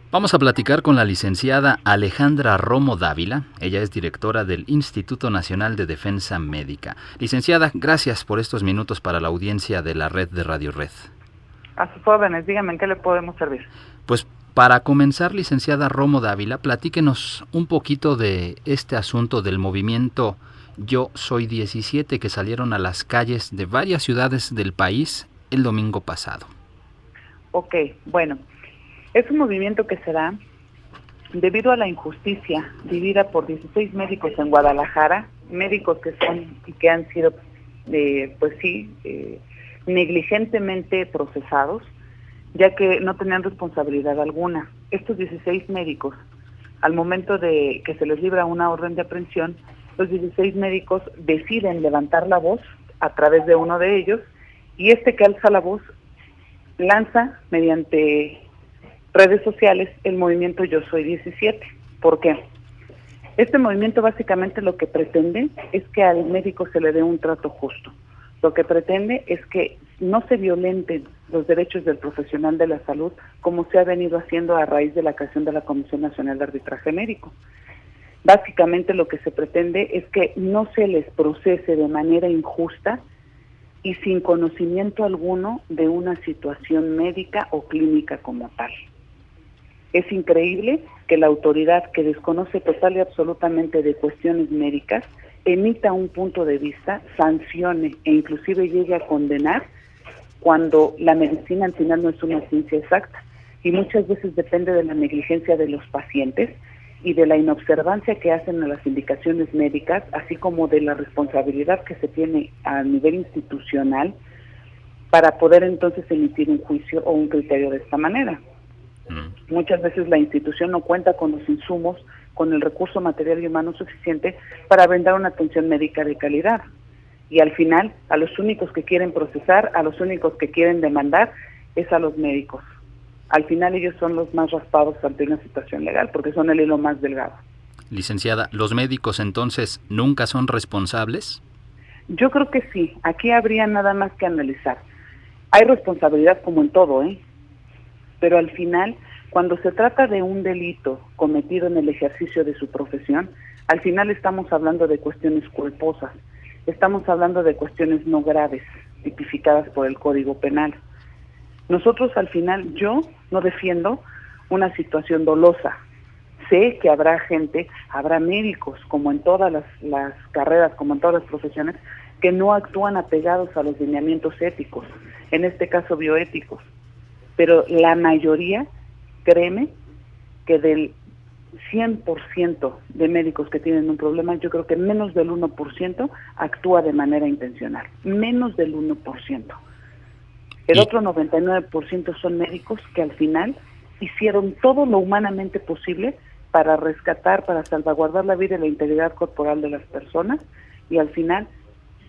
Vamos a platicar con la licenciada Alejandra Romo Dávila. Ella es directora del Instituto Nacional de Defensa Médica. Licenciada, gracias por estos minutos para la audiencia de la red de Radio Red. A sus órdenes, dígame en qué le podemos servir. Pues para comenzar, licenciada Romo Dávila, platíquenos un poquito de este asunto del movimiento Yo Soy 17 que salieron a las calles de varias ciudades del país el domingo pasado. Ok, bueno, es un movimiento que se da debido a la injusticia vivida por 16 médicos en Guadalajara, médicos que son y que han sido, negligentemente procesados, ya que no tenían responsabilidad alguna. Estos 16 médicos, al momento de que se les libra una orden de aprehensión, los 16 médicos deciden levantar la voz a través de uno de ellos, y este que alza la voz lanza mediante redes sociales el movimiento Yo Soy 17. ¿Por qué? Este movimiento básicamente lo que pretende es que al médico se le dé un trato justo. Lo que pretende es que no se violenten los derechos del profesional de la salud como se ha venido haciendo a raíz de la creación de la Comisión Nacional de Arbitraje Médico. Básicamente lo que se pretende es que no se les procese de manera injusta y sin conocimiento alguno de una situación médica o clínica como tal. Es increíble que la autoridad, que desconoce total y absolutamente de cuestiones médicas, emita un punto de vista, sancione e inclusive llegue a condenar cuando la medicina al final no es una ciencia exacta y muchas veces depende de la negligencia de los pacientes y de la inobservancia que hacen a las indicaciones médicas, así como de la responsabilidad que se tiene a nivel institucional para poder entonces emitir un juicio o un criterio de esta manera. Muchas veces la institución no cuenta con los insumos, con el recurso material y humano suficiente para brindar una atención médica de calidad. Y al final, a los únicos que quieren procesar, a los únicos que quieren demandar, es a los médicos. Al final ellos son los más raspados ante una situación legal, porque son el hilo más delgado. Licenciada, ¿los médicos entonces nunca son responsables? Yo creo que sí. Aquí habría nada más que analizar. Hay responsabilidad como en todo, pero al final, cuando se trata de un delito cometido en el ejercicio de su profesión, al final estamos hablando de cuestiones culposas, estamos hablando de cuestiones no graves, tipificadas por el Código Penal. Nosotros al final, yo no defiendo una situación dolosa. Sé que habrá gente, habrá médicos, como en todas las carreras, como en todas las profesiones, que no actúan apegados a los lineamientos éticos, en este caso bioéticos. Pero la mayoría, créeme, que del 100% de médicos que tienen un problema, yo creo que menos del 1% actúa de manera intencional, menos del 1%. El otro 99% son médicos que al final hicieron todo lo humanamente posible para rescatar, para salvaguardar la vida y la integridad corporal de las personas, y al final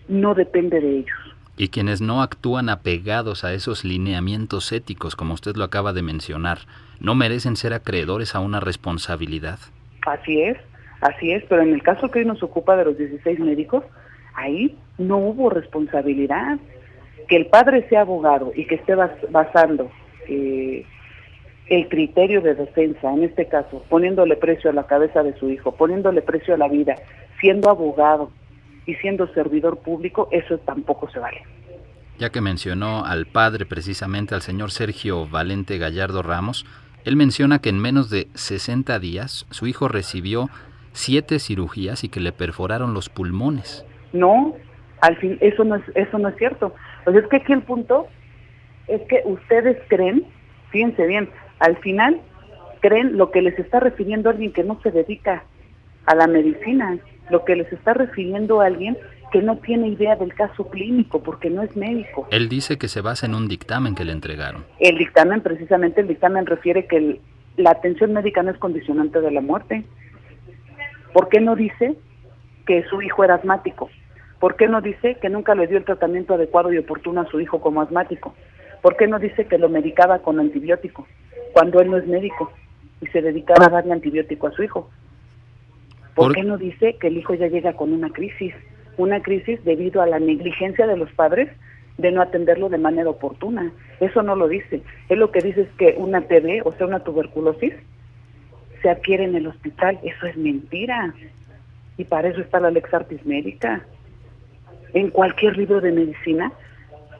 no depende de ellos. Y quienes no actúan apegados a esos lineamientos éticos, como usted lo acaba de mencionar, ¿no merecen ser acreedores a una responsabilidad? Así es, pero en el caso que hoy nos ocupa de los 16 médicos, ahí no hubo responsabilidad. Que el padre sea abogado y que esté basando el criterio de defensa, en este caso, poniéndole precio a la cabeza de su hijo, poniéndole precio a la vida, siendo abogado y siendo servidor público, eso tampoco se vale. Ya que mencionó al padre, precisamente al señor Sergio Valente Gallardo Ramos, él menciona que en menos de 60 días su hijo recibió 7 cirugías y que le perforaron los pulmones. No, al fin, eso no es cierto. Pues es que aquí el punto es que ustedes creen, fíjense bien, al final creen lo que les está refiriendo alguien que no se dedica a la medicina, lo que les está refiriendo a alguien que no tiene idea del caso clínico, porque no es médico. Él dice que se basa en un dictamen que le entregaron. El dictamen refiere que la atención médica no es condicionante de la muerte. ¿Por qué no dice que su hijo era asmático? ¿Por qué no dice que nunca le dio el tratamiento adecuado y oportuno a su hijo como asmático? ¿Por qué no dice que lo medicaba con antibiótico cuando él no es médico y se dedicaba a darle antibiótico a su hijo? ¿Por qué no dice que el hijo ya llega con una crisis debido a la negligencia de los padres de no atenderlo de manera oportuna. Eso no lo dice. Él lo que dice es que una TB, o sea, una tuberculosis, se adquiere en el hospital. Eso es mentira. Y para eso está la Lex Artis Médica. En cualquier libro de medicina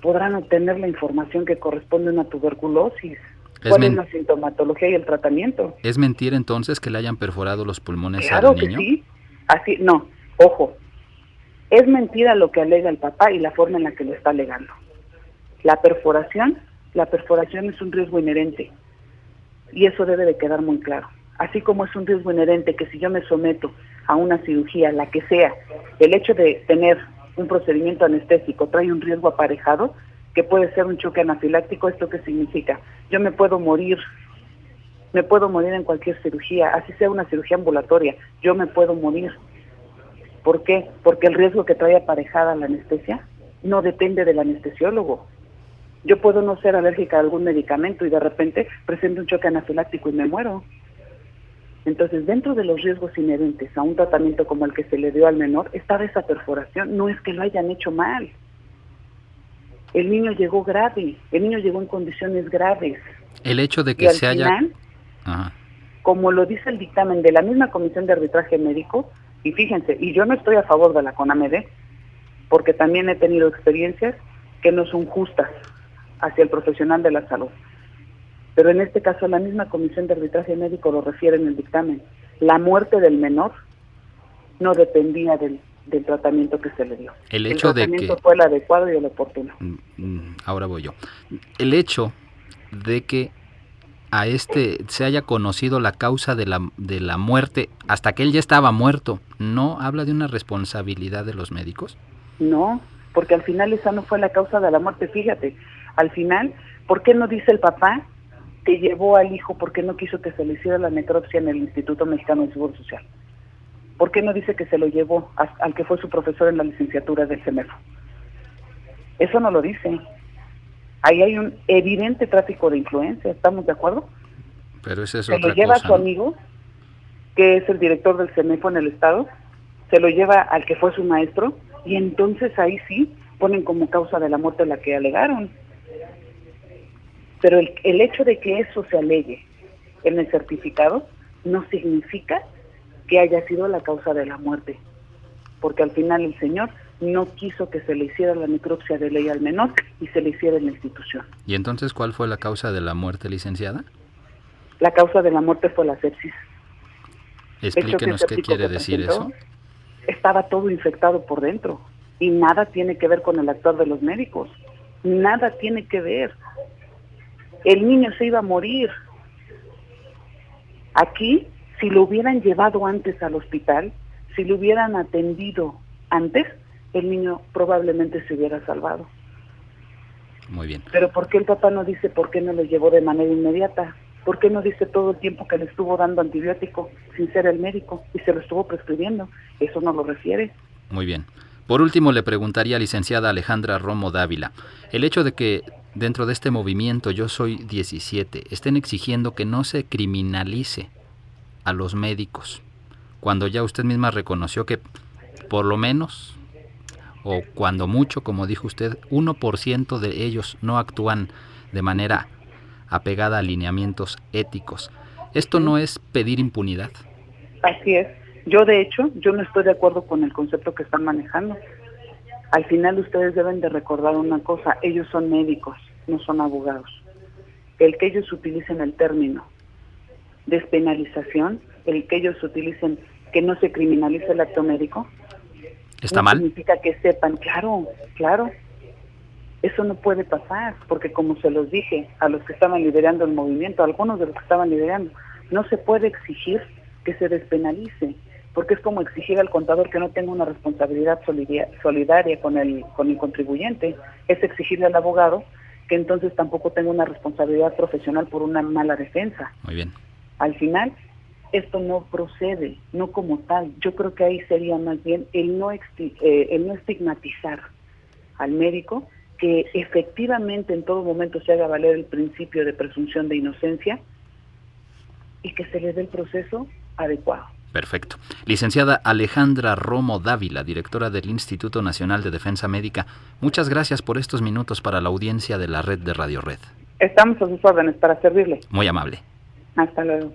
podrán obtener la información que corresponde a una tuberculosis. ¿Cuál es la sintomatología y el tratamiento? ¿Es mentira entonces que le hayan perforado los pulmones claro al niño? Que sí. Así, no, ojo. Es mentira lo que alega el papá y la forma en la que lo está alegando. La perforación es un riesgo inherente. Y eso debe de quedar muy claro. Así como es un riesgo inherente que si yo me someto a una cirugía, la que sea, el hecho de tener un procedimiento anestésico trae un riesgo aparejado, que puede ser un choque anafiláctico. ¿Esto qué significa? Yo me puedo morir en cualquier cirugía, así sea una cirugía ambulatoria, yo me puedo morir. ¿Por qué? Porque el riesgo que trae aparejada la anestesia no depende del anestesiólogo. Yo puedo no ser alérgica a algún medicamento y de repente presento un choque anafiláctico y me muero. Entonces, dentro de los riesgos inherentes a un tratamiento como el que se le dio al menor, estaba esa perforación. No es que lo hayan hecho mal. El niño llegó grave, el niño llegó en condiciones graves. El hecho de que se haya... Como lo dice el dictamen de la misma Comisión de Arbitraje Médico, y fíjense, y yo no estoy a favor de la CONAMED, porque también he tenido experiencias que no son justas hacia el profesional de la salud. Pero en este caso la misma Comisión de Arbitraje Médico lo refiere en el dictamen. La muerte del menor no dependía del tratamiento que se le dio. El tratamiento fue el adecuado y el oportuno. Ahora voy yo. El hecho de que a se haya conocido la causa de la muerte hasta que él ya estaba muerto, ¿no habla de una responsabilidad de los médicos? No, porque al final esa no fue la causa de la muerte. Fíjate, al final, ¿por qué no dice el papá que llevó al hijo porque no quiso que se le hiciera la necropsia en el Instituto Mexicano del Seguro Social? ¿Por qué no dice que se lo llevó al que fue su profesor en la licenciatura del CEMEFO? Eso no lo dice. Ahí hay un evidente tráfico de influencia, ¿estamos de acuerdo? Pero esa es se otra lo lleva cosa, a su amigo, que es el director del CEMEFO en el estado, se lo lleva al que fue su maestro, y entonces ahí sí ponen como causa de la muerte la que alegaron. Pero el hecho de que eso se alegue en el certificado no significa que haya sido la causa de la muerte, porque al final el señor no quiso que se le hiciera la necropsia de ley al menor y se le hiciera en la institución. ¿Y entonces cuál fue la causa de la muerte, licenciada? La causa de la muerte fue la sepsis. Explíquenos qué quiere decir eso. Estaba todo infectado por dentro y nada tiene que ver con el actuar de los médicos. Nada tiene que ver. El niño se iba a morir. Aquí, si lo hubieran llevado antes al hospital, si lo hubieran atendido antes, el niño probablemente se hubiera salvado. Muy bien. Pero ¿por qué el papá no dice por qué no lo llevó de manera inmediata? ¿Por qué no dice todo el tiempo que le estuvo dando antibiótico sin ser el médico y se lo estuvo prescribiendo? Eso no lo refiere. Muy bien. Por último, le preguntaría, licenciada Alejandra Romo Dávila, el hecho de que dentro de este movimiento Yo Soy 17 estén exigiendo que no se criminalice a los médicos, cuando ya usted misma reconoció que por lo menos, o cuando mucho, como dijo usted, 1% de ellos no actúan de manera apegada a lineamientos éticos. ¿Esto no es pedir impunidad? Así es. Yo, de hecho, no estoy de acuerdo con el concepto que están manejando. Al final ustedes deben de recordar una cosa, ellos son médicos, no son abogados. El que ellos utilicen el término despenalización, el que ellos utilicen que no se criminalice el acto médico, ¿está no mal? Significa que sepan, claro, eso no puede pasar, porque como se los dije a los que estaban liderando el movimiento, a algunos de los que estaban liderando, no se puede exigir que se despenalice, porque es como exigir al contador que no tenga una responsabilidad solidaria con el contribuyente, es exigirle al abogado que entonces tampoco tenga una responsabilidad profesional por una mala defensa. Muy bien. Al final, esto no procede, no como tal. Yo creo que ahí sería más bien el no estigmatizar al médico, que efectivamente en todo momento se haga valer el principio de presunción de inocencia y que se le dé el proceso adecuado. Perfecto. Licenciada Alejandra Romo Dávila, directora del Instituto Nacional de Defensa Médica, muchas gracias por estos minutos para la audiencia de la red de Radio Red. Estamos a sus órdenes para servirle. Muy amable. Hasta luego.